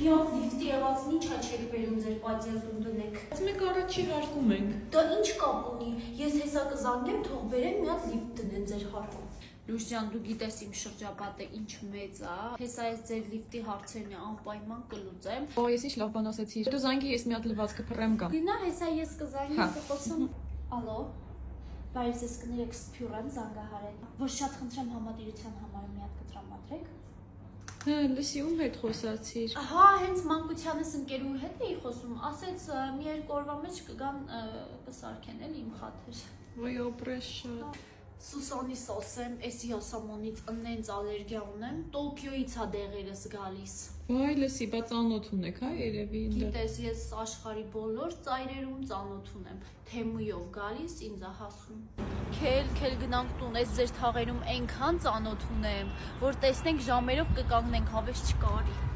Միակ լիֆտի եղածն ինչ չեք բերում ձեր պատիազում դնեք։ Մենք առաջի հարկում ենք։ Դա ինչ կապ ունի։ Ես հեսա կզանգեմ, թող բերեմ մի հատ լիֆտ դնեն ձեր հարկում։ Լույս ջան, դու գիտես իմ շրջապատը ինչ մեծ է։ Հեսա ես ձեր լիֆտի հարցերն անպայման կլուծեմ։ Օ, ես ինչ լավ բան ասեցի։ Դու զանգի, ես մի հատ լվացքը փռեմ գամ։ Գնա, հեսա ես կզանգեմ, կխոսեմ։ Ալո։ Բայց ես կներեք սփյուռան զանգահարել։ Ոչ շատ խնդրեմ համատիրության համար մի հատ կտրամադրեք։ Հա, լսի ում հետ խոսացիր։ Հա, հենց մանկությանս ընկերուի հետ էի խոսում, ասեց մի երկու օրվա մեջ կգան կսարքեն էլ իմ խաթեր։ Ոյ օպրես շատ։ Սուսանի սոսեմ, էսի հասամանից ընենց ալերգիա ունեմ, Տոկիոից է դեղերս գալիս։ Ոյ լսի, բա ծանոթ ունեք, հա, երևի ինձ։ Գիտես, ես աշխարհի բոլոր ծայրերում ծանոթ ունեմ, թեմույով գալիս ինձ է հասում։ Քել գնանք տուն, ես ձեր թաղերում այնքան ծանոթ ունեմ, որ տեսնենք ժամերով կկանգնենք, հավես չկարի։